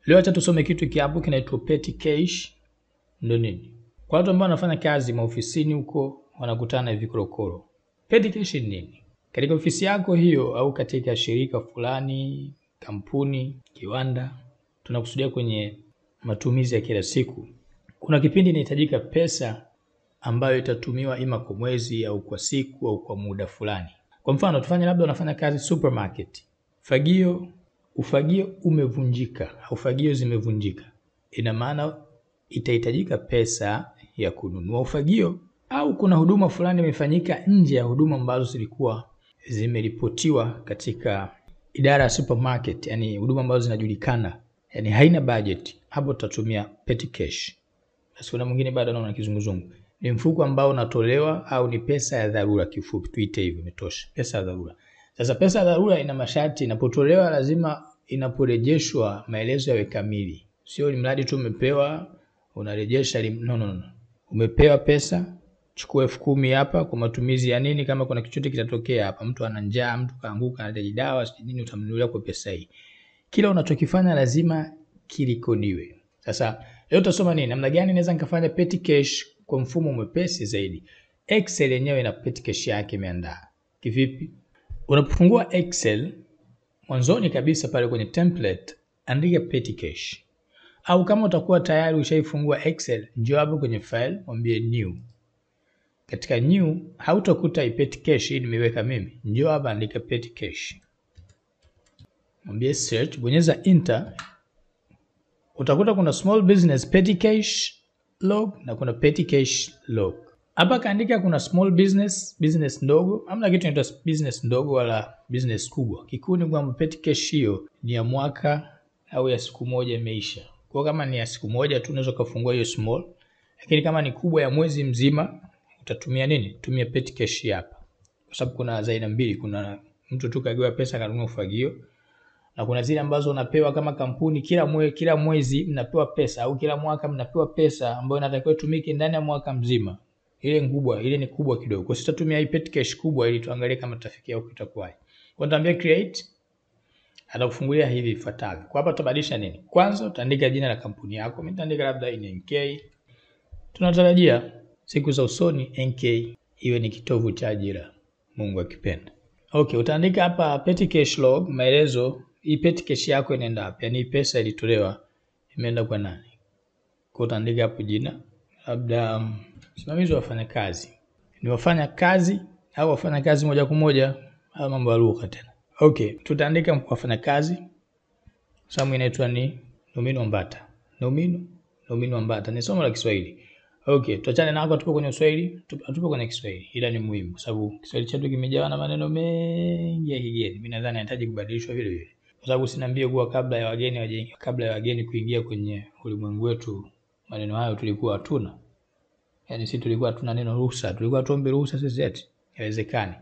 Leo acha tusome kitu hiki hapo kinaitwa petty cash. Ndio nini? Kwa watu ambao wanafanya kazi maofisini huko wanakutana na hivi korokoro. Petty cash ni nini? Katika ofisi yako hiyo au katika shirika fulani, kampuni, kiwanda, tunakusudia kwenye matumizi ya kila siku. Kuna kipindi inahitajika pesa ambayo itatumiwa ima kwa mwezi au kwa siku au kwa muda fulani. Kwa mfano tufanye labda unafanya kazi supermarket. Ufagio umevunjika au fagio zimevunjika. Ina maana itahitajika pesa ya kununua ufagio, au kuna huduma fulani imefanyika nje ya huduma ambazo zilikuwa zimeripotiwa katika idara ya supermarket, yani huduma ambazo zinajulikana, yani haina budget. Hapo tutatumia petty cash. Basi kuna mwingine bado anaona kizunguzungu. Ni mfuko ambao unatolewa au ni pesa ya dharura, kifupi tuite hivyo imetosha. Pesa ya dharura. Sasa pesa ya dharura ina masharti, inapotolewa lazima inaporejeshwa maelezo yawe kamili. Sio mradi tu umepewa unarejesha no. Umepewa pesa, chukua 10,000 hapa kwa matumizi ya nini, kama kuna kichote kitatokea hapa, mtu ana njaa, mtu kaanguka anahitaji dawa, nini utamnunulia kwa pesa hii. Kila unachokifanya lazima kirekodiwe. Sasa leo tutasoma nini? Namna gani naweza nikafanya petty cash kwa mfumo mwepesi zaidi. Excel yenyewe ina petty cash yake imeandaa. Kivipi? Unapofungua Excel, mwanzoni kabisa pale kwenye template andika petty cash. Au kama utakuwa tayari ushaifungua Excel, njoo hapo kwenye file, mwambie new. Katika new hautakuta petty cash hii nimeweka mimi. Njoo hapa andika petty cash. Mwambie search, bonyeza enter. Utakuta kuna small business petty cash log na kuna petty cash log. Hapa kaandika kuna small business ndogo. Hamna kitu inaitwa business ndogo wala business kubwa. Kikuu ni kwamba petty cash hiyo ni ya mwaka au ya siku moja imeisha. Kwa kama ni ya siku moja tu unaweza kufungua hiyo small. Lakini kama ni kubwa ya mwezi mzima utatumia nini? Tumia petty cash hapa. Kwa sababu kuna za aina mbili, kuna mtu tu kagawa pesa kanunua ufagio, na kuna zile ambazo unapewa kama kampuni kila mwezi mnapewa pesa, au kila mwaka mnapewa pesa ambayo inatakiwa itumike ndani ya mwaka mzima. Ile ni kubwa kidogo. Kwa sisi tutumia hii petty cash kubwa ili tuangalie kama tutafikia huko itakuwaje. Kwa nitaambia create, atakufungulia hivi ifuatavyo. Kwa hapa tutabadilisha nini? Kwanza utaandika jina la kampuni yako. Mimi nitaandika labda NK. Tunatarajia siku za usoni NK iwe ni kitovu cha ajira, Mungu akipenda. Okay, utaandika hapa petty cash log, maelezo hii petty cash yako inaenda wapi? Yaani pesa ilitolewa imeenda kwa nani? Kwa utaandika hapo jina, labda msimamizi wa wafanyakazi. Ni wafanya kazi au wafanya kazi moja kwa moja, au mambo ya lugha tena. Okay, tutaandika wafanyakazi. Samu inaitwa ni nomino ambata. Nomino ambata. Ni somo la Kiswahili. Okay, tuachane na hapo, tupo kwenye Kiswahili, tupo kwenye Kiswahili. Ila ni muhimu sababu Kiswahili chetu kimejawa na maneno mengi ya kigeni. Mimi nadhani yanahitaji kubadilishwa vile vile. Kwa sababu sina mbio kuwa kabla ya wageni kuingia kwenye ulimwengu wetu maneno hayo tulikuwa hatuna. Yaani sisi tulikuwa hatuna neno ruhusa, tulikuwa tuombe ruhusa sisi eti. Haiwezekani.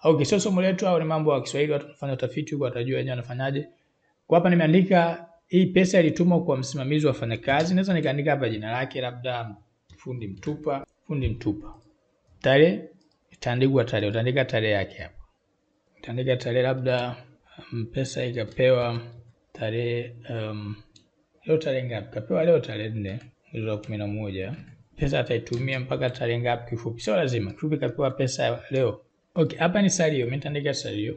Okay, sio somo letu au ni mambo ya Kiswahili, watu wanafanya utafiti huko watajua wenyewe wanafanyaje. Kwa hapa nimeandika hii pesa ilitumwa kwa msimamizi wa wafanyakazi. Naweza nikaandika hapa jina lake, labda fundi mtupa. Tarehe itaandikwa tarehe, utaandika tarehe yake hapa. Utaandika tarehe labda pesa ikapewa tarehe leo tarehe ngapi? Kapewa leo tarehe 4 mwezi wa 11. Pesa ataitumia mpaka tarehe ngapi kifupi? Sio lazima. Kifupi kapewa pesa leo. Okay, hapa ni salio. Mimi nitaandika salio.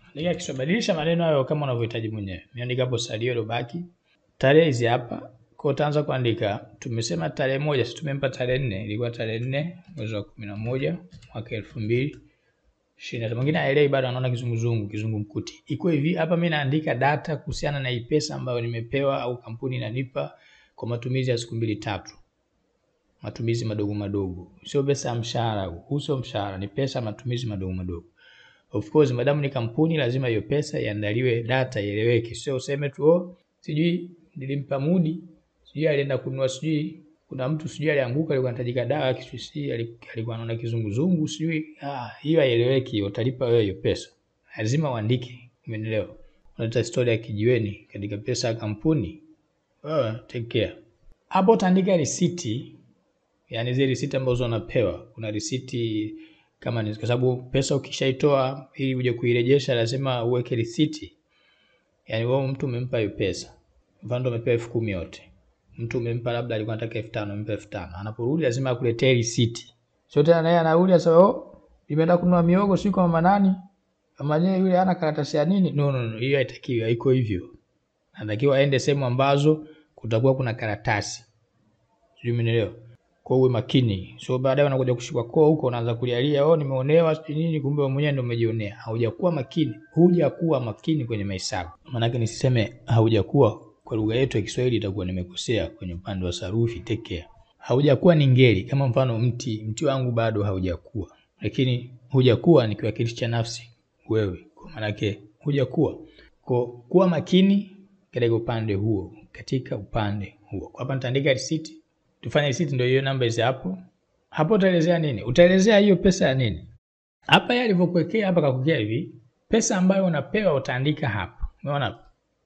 Andika Kiswahili, maneno hayo kama unavyohitaji mwenyewe. Mimi andika hapo salio lobaki. Tarehe hizi hapa. Kwa utaanza kuandika, tumesema tarehe 1, sisi tumempa tarehe 4, ilikuwa tarehe 4 mwezi wa 11 mwaka 2020. Mwingine haelewi bado, anaona kizungu mkuti. Iko hivi, hapa mimi naandika data kuhusiana na hii pesa ambayo nimepewa au kampuni inanipa kwa matumizi ya siku 2-3. Matumizi madogo. Sio pesa ya mshahara, sio mshahara, ni pesa matumizi madogo. Of course, madamu ni kampuni lazima hiyo pesa iandaliwe data ieleweke. Sio useme tu sijui nilimpa mudi, sijui alienda kununua, sijui kuna mtu sijui alianguka alikuwa anahitajika dawa kiswahili, alikuwa anaona kizunguzungu, sijui hiyo haieleweki. Utalipa wewe hiyo pesa. Lazima uandike, umeelewa? Unaleta story ya kijiweni katika pesa ya kampuni. Take care. Hapo utaandika risiti, yani zile risiti ambazo unapewa. Kuna risiti kama ni kwa sababu pesa ukishaitoa ili uje kuirejesha lazima uweke risiti. Yani wewe mtu umempa hiyo pesa. mfano umepewa 10,000 yote. Mtu umempa labda alikuwa anataka 5,000, umempa 5,000. Anaporudi lazima akuletee receipt. Sio tena naye anarudi asema, "Oh, nimeenda kununua miogo siku kwa mama nani? Mama yeye yule hana karatasi ya nini?" No. Hiyo haitakiwi, haiko hivyo. Anatakiwa aende sehemu ambazo kutakuwa kuna karatasi. Sio, umeelewa? Kwa uwe makini. So baadaye unakuja kushikwa koo huko unaanza kulialia, "Oh, nimeonewa nini," kumbe wewe mwenyewe ndio umejionea. Haujakuwa makini. Hujakuwa makini kwenye mahesabu. Maana yake nisiseme haujakuwa, kwa lugha yetu ya Kiswahili itakuwa nimekosea kwenye upande wa sarufi. Take care. Haujakuwa ni ngeli, kama mfano mti wangu bado haujakuwa. Lakini hujakuwa ni kiwakilishi cha nafsi wewe. Kwa maana yake hujakuwa. Kuwa makini katika upande huo, Kwa hapa nitaandika receipt. Tufanye receipt ndio hiyo namba hizo hapo. Hapo utaelezea nini? Utaelezea hiyo pesa ya nini? Hapa yeye alivyokuwekea hapa kakuwekea hivi, pesa ambayo unapewa utaandika hapa. Umeona?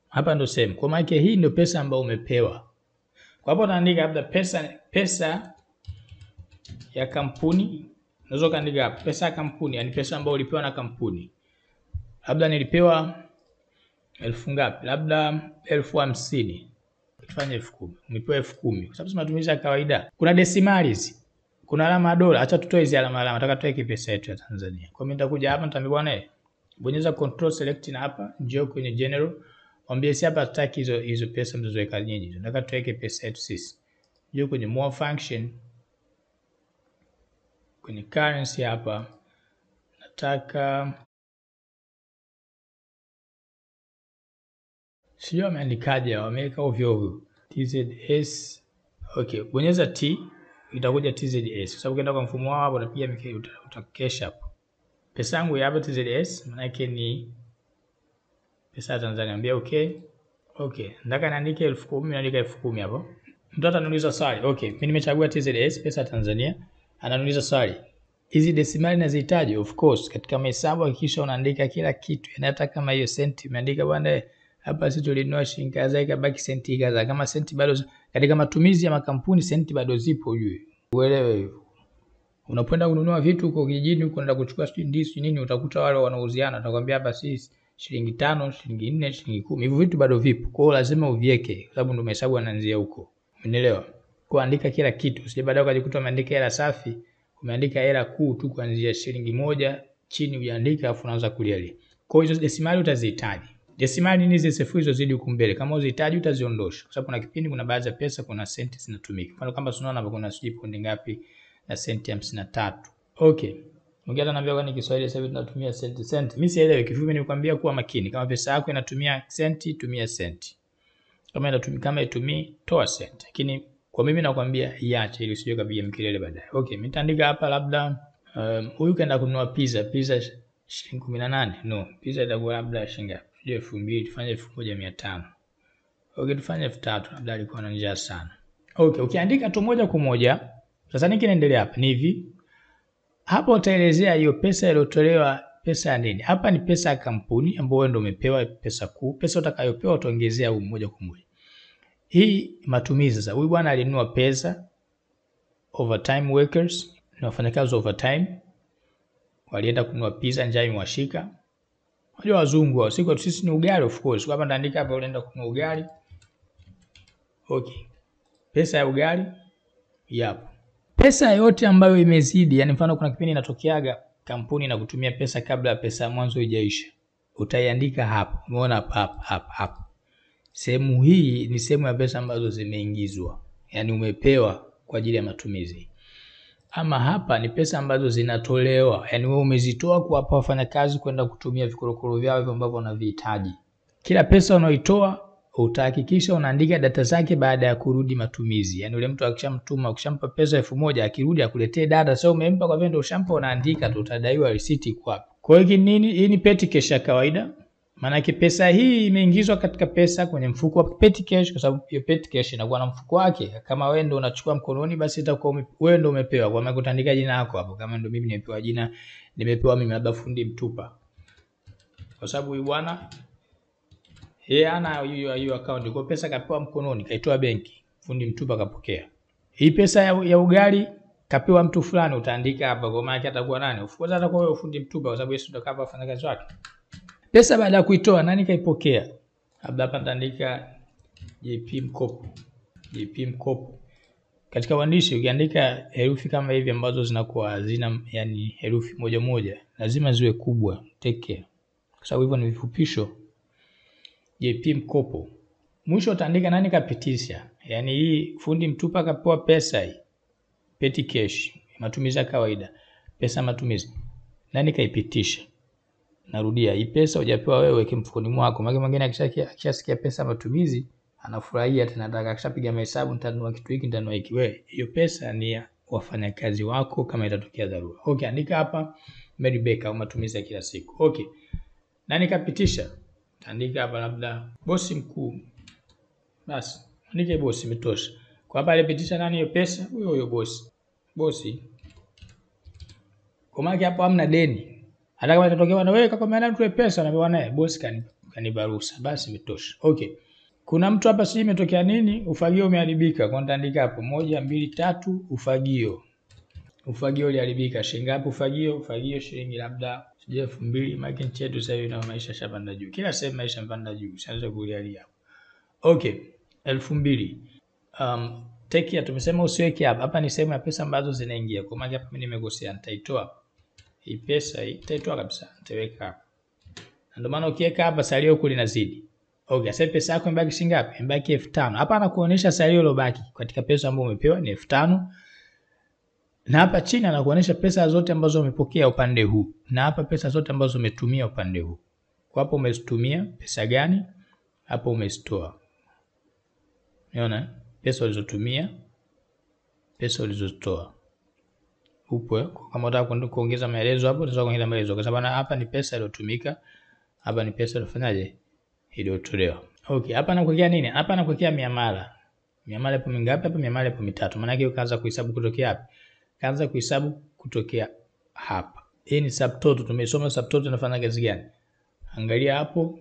Hapa ndio same. Kwa maana hii ndio pesa ambayo umepewa. Kwa hapo utaandika labda pesa ya kampuni. Unaweza kaandika hapa pesa ya kampuni, yani pesa ambayo ulipewa na kampuni. Labda nilipewa 1000 ngapi? Labda 50,000. Tufanye 10,000. Umepewa 10,000. Kwa sababu matumizi ya kawaida. Kuna decimals. Kuna alama ya dola. Acha tutoe hizo alama. Nataka tuweke pesa yetu ya Tanzania. Kwa mimi nitakuja hapa nitaambia bwana, bonyeza control select na hapa, njoo kwenye general. Mwambie si hapa tutaki hizo pesa mtazoweka nyinyi. Nataka tuweke pesa yetu sisi. Njoo kwenye more function. Kwenye currency hapa. Nataka sio ameandikaje, wameweka ovyo ovyo. TZS. Okay, bonyeza T itakuja TZS. Kwa sababu ukienda kwa mfumo wao hapo unapiga utakesha hapo. Pesa yangu ya hapa TZS maana yake ni pesa ya Tanzania. Ambia okay. Nataka niandike 10,000, naandika 10,000 hapo. Mtu ataniuliza swali. Okay, mimi nimechagua TZS pesa ya Tanzania. Ananiuliza swali. Hizi desimali nazihitaji? Of course, katika mahesabu hakikisha unaandika kila kitu. Yaani hata kama hiyo senti umeandika bwana hapa sisi tulinunua shilingi kadhaa ikabaki senti kadhaa. Kama senti bado katika matumizi ya makampuni senti bado zipo ujue. Uelewe hivyo. Unapoenda kununua vitu huko kijijini huko unaenda kuchukua ndizi nini utakuta wale wanauziana atakwambia hapa sisi shilingi 5, shilingi 4, shilingi 10. Hivyo vitu bado vipo. Kwa hiyo lazima uviweke kwa sababu ndio mahesabu yanaanzia huko. Umeelewa? Kuandika kila kitu. Usije baadaye ukajikuta umeandika hela safi, umeandika hela kuu tu kuanzia shilingi 1 chini ujaandika afu unaanza kulialia. Kwa hiyo hizo desimali utazihitaji. Desimali ni hizo sifuri hizo zidi huko mbele. Kama uzihitaji utaziondosha. Kwa sababu kuna kipindi kuna baadhi ya pesa kuna senti zinatumika. Mfano kama tunaona hapa kuna sijui pondi ngapi na senti 53. Okay. Mwingine ananiambia kwani Kiswahili sasa hivi tunatumia senti. Mimi sielewi, kifupi nikwambia kuwa makini. Kama pesa yako inatumia senti, tumia senti. Kama itumii toa senti. Lakini kwa mimi nakwambia iache ili usije kapiga mkelele baadaye. Okay, mimi nitaandika hapa labda huyu kaenda kununua pizza shilingi 18. No, pizza itakuwa labda shilingi 2,000, tufanye 1,500. Okay, tufanye 3,000, labda alikuwa na njaa sana. Okay, ukiandika tu moja kwa moja, sasa nini kinaendelea hapa? Ni hivi. Hapo utaelezea hiyo pesa iliyotolewa pesa ya nini? Hapa ni pesa ya kampuni ambayo wewe ndio umepewa pesa kuu. Pesa utakayopewa utaongezea moja kwa moja. Hii matumizi sasa. Huyu bwana alinunua pesa overtime workers, ni wafanyakazi overtime. Walienda kununua pizza, njaa imewashika. Wale wazungu wao siku sisi ni ugali of course. Kwa hapa ndaandika hapa unaenda kununua ugali. Okay. Pesa ya ugali. Yapo. Pesa yote ambayo imezidi, yani mfano kuna kipindi inatokeaga kampuni na kutumia pesa kabla pesa mwanzo haijaisha. Utaiandika hapo. Umeona hapa. Sehemu hii ni sehemu ya pesa ambazo zimeingizwa. Yani umepewa kwa ajili ya matumizi. Ama hapa ni pesa ambazo zinatolewa. Yani wewe umezitoa kuwapa wafanyakazi kwenda kutumia vikorokoro vyao hivyo ambavyo wanavihitaji. Kila pesa unaoitoa utahakikisha unaandika data zake baada ya kurudi matumizi. Yani yule mtu akishamtuma, ukishampa pesa 1,000 akirudi akuletee data. Sasa umempa kwa vile ushampa unaandika tu utadaiwa receipt kwa. Kwa hiyo nini? Hii ni petty cash ya kawaida. Maana pesa hii imeingizwa katika pesa kwenye mfuko wa petty cash kwa sababu hiyo petty cash inakuwa na mfuko wake. Kama wewe ndio unachukua mkononi basi itakuwa wewe ndio umepewa. Kwa maana kutaandika jina lako hapo. Kama ndio mimi nimepewa jina, nimepewa mimi labda fundi mtupa. Kwa sababu huyu bwana yeye ana hiyo account kwa pesa kapewa mkononi, kaitoa benki, fundi mtupa kapokea. Hii pesa ya ugali kapewa mtu fulani utaandika hapa kwa maana atakuwa nani? Of course atakuwa wewe fundi mtupa kwa sababu Yesu ndio kapa afanya kazi yake. Pesa baada ya kuitoa nani kaipokea? Labda hapa nitaandika JP mkopo. JP mkopo. Katika uandishi ukiandika herufi kama hivi ambazo zinakuwa hazina yani herufi moja moja, lazima ziwe kubwa. Take care. Kwa sababu hivyo ni vifupisho. JP mkopo. Mwisho utaandika nani kapitisha. Yani hii fundi mtupa kapewa pesa hii. Petty cash, matumizi ya kawaida. Pesa matumizi. Nani kaipitisha? Narudia, hii pesa hujapewa wewe, weke mfukoni mwako. Maana mwingine akishasikia pesa matumizi, anafurahia tena, anataka akishapiga mahesabu, nitanunua kitu hiki, nitanunua hiki. Wewe, hiyo pesa ni ya wafanyakazi wako kama itatokea dharura. Okay, andika hapa Mary Baker au matumizi ya kila siku. Okay. Nani kapitisha? Andika hapa labda bosi mkuu. Basi, andike bosi imetosha. Kwa hapa alipitisha nani hiyo pesa? Huyo bosi. Bosi. Kwa maana hapo hamna deni. Hata kama itatokea na wewe kakwambia nani tuwe pesa na naye bosi kanibaruhusa. Basi imetosha. Okay. Kuna mtu hapa sijui imetokea nini? Ufagio umeharibika. Kwa nitaandika hapo 1 2 3 ufagio. Ufagio uliharibika. Shilingi ngapi ufagio? Ufagio shilingi labda 2000. Maana chetu sasa hivi na maisha shapanda juu. Kila sehemu maisha yamepanda juu. Sianze kulialia hapo. Okay. 2000. Take care, tumesema usiweke hapa. Hapa ni sehemu ya pesa ambazo zinaingia. Kwa maana hapa mimi nimegosea, nitaitoa. Hii pesa hii nitaitoa kabisa. Nitaweka hapa. Ndio maana ukiweka hapa salio huko linazidi. Okay, sasa pesa yako imebaki shilingi ngapi? Imebaki 5000. Hapa anakuonyesha salio lilobaki katika pesa ambayo umepewa ni 5000. Na hapa chini anakuonyesha pesa zote ambazo umepokea upande huu. Na hapa pesa zote ambazo umetumia upande huu. Kwa hapo umezitumia pesa gani? Hapo umezitoa. Unaona? Pesa ulizotumia, pesa ulizotoa. Upo kama unataka kuongeza maelezo hapo, unaweza kuongeza maelezo kwa sababu hapa ni pesa iliyotumika, hapa ni pesa iliyofanyaje? Iliyotolewa. Okay, hapa nakuwekea nini? Hapa nakuwekea miamala. Miamala ipo mingapi hapa? Miamala ipo mitatu. Maana yake ukaanza kuhesabu kutokea hapa. Kaanza kuhesabu kutokea hapa. Hii ni subtotal. Tumesoma subtotal inafanya kazi gani? Angalia hapo.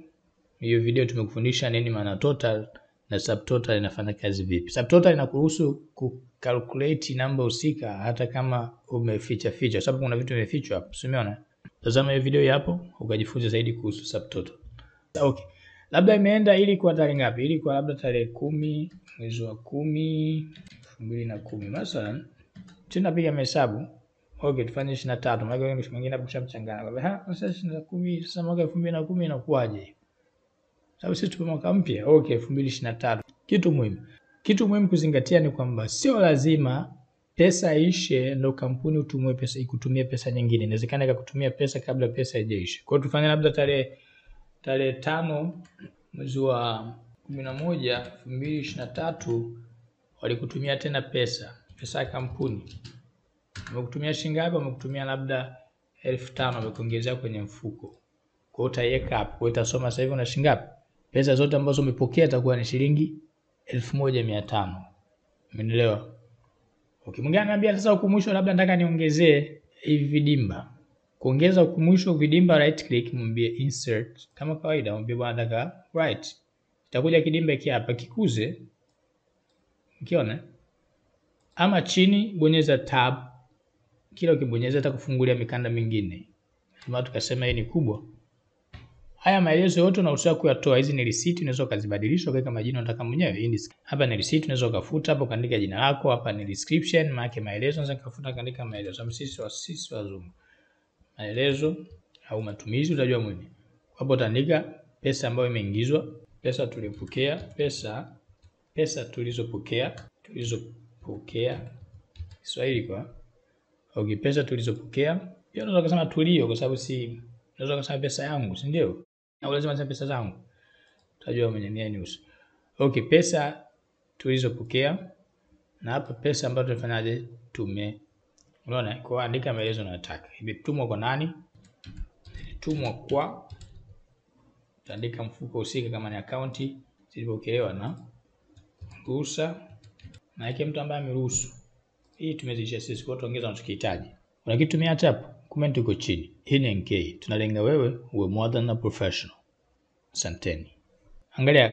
Hiyo video tumekufundisha nini maana total na subtotal inafanya kazi vipi. Subtotal inakuruhusu kucalculate namba husika hata kama umeficha sababu kuna vitu vimefichwa hapo. Umeona? Tazama hiyo video hapo ukajifunza zaidi kuhusu subtotal. Okay. Labda imeenda ili kwa tarehe ngapi? Ili kwa labda tarehe 10 mwezi wa 10 2010. Mathalan tunapiga mahesabu. Okay, tufanye 23. Maana mwingine hapo kushamchanganya. Sasa 10 sasa mwaka 2010 inakuwaje? Sababu sisi tupo mwaka mpya. Okay, 2023. Kitu muhimu kuzingatia ni kwamba sio lazima pesa ishe ndio kampuni utumie pesa ikutumie pesa nyingine. Inawezekana ikakutumia pesa kabla pesa haijaisha. Kwa hiyo tufanye labda tarehe 5 mwezi wa 11 2023 walikutumia tena pesa ya kampuni. Wamekutumia shilingi ngapi? Wamekutumia labda 5000 wamekuongezea kwenye mfuko. Kwa hiyo utaiweka hapo. Kwa hiyo utasoma sasa hivi una shilingi ngapi? Pesa zote ambazo umepokea itakuwa ni shilingi 1500. Umeelewa? Okay, mwingine ananiambia sasa huko mwisho labda nataka niongezee hivi vidimba. Kuongeza huko mwisho vidimba, right click mwambie insert. Kama kawaida mwambie bwana nataka right. Itakuja kidimba hiki hapa kikuze. Ukiona? Ama chini bonyeza tab. Kila ukibonyeza itakufungulia mikanda mingine. Kama tukasema hii ni kubwa. Haya maelezo yote unaruhusiwa kuyatoa. Hizi ni receipt, unaweza kuzibadilisha ukaweka majina unataka mwenyewe. Hapa ni receipt, unaweza ukafuta hapo kaandika jina lako. Hapa ni description, maana maelezo unaweza kufuta kaandika maelezo. Sisi wazungu. Maelezo au matumizi utajua mwenyewe. Hapo utaandika pesa ambayo imeingizwa, pesa tulipokea, pesa tulizopokea Kiswahili kwa. Okay, pesa tulizopokea. Pia unaweza kusema tulio kwa sababu si unaweza kusema pesa yangu, si ndio? Au lazima niseme pesa zangu. Utajua mwenyewe ni uso. Okay, pesa tulizopokea na hapa pesa ambayo tumefanyaje? Unaona, kwa andika maelezo unayotaka. Imetumwa kwa nani? Imetumwa kwa, utaandika mfuko husika kama ni akaunti zilipokelewa na ruhusa na yake mtu ambaye ameruhusu. Hii tumezidisha sisi kwa tuongeza tunachokihitaji. Kuna kitu tumeacha hapo, comment uko chini. Hii ni NK. Tunalenga wewe uwe more than a professional. Asanteni. Angalia.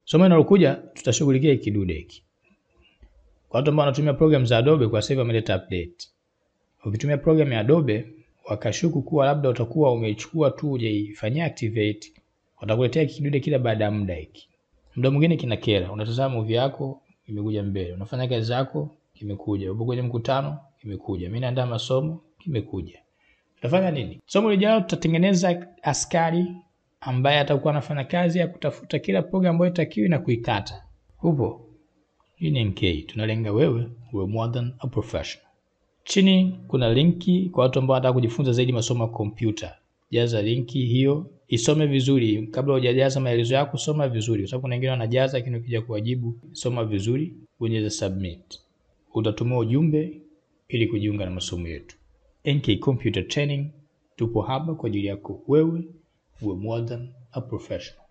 Somo linalokuja tutashughulikia kidude hiki. Kwa watu ambao wanatumia program za Adobe kwa sasa wameleta update. Ukitumia program ya Adobe wakashuku kuwa labda utakuwa umeichukua tu hujaifanyia activate, watakuletea kidude kila baada ya muda hiki. Muda mwingine kinakera. Unatazama movie yako, imekuja mbele. Unafanya kazi zako, kimekuja. Upo kwenye mkutano, kimekuja. Mimi naandaa masomo, kimekuja. Utafanya nini? Somo lijalo tutatengeneza askari ambaye atakuwa anafanya kazi ya kutafuta kila program ambayo itakiwi na kuikata. Upo? Hii ni NK. Tunalenga wewe uwe more than a professional. Chini kuna linki kwa watu ambao wanataka kujifunza zaidi masomo ya kompyuta. Jaza linki hiyo, isome vizuri. Kabla hujajaza maelezo yako, soma vizuri. Kwa sababu kuna wengine wanajaza lakini ukija kuwajibu, soma vizuri, bonyeza submit. Utatumiwa ujumbe ili kujiunga na masomo yetu. NK Computer Training, tupo hapa kwa ajili yako wewe uwe more than a professional.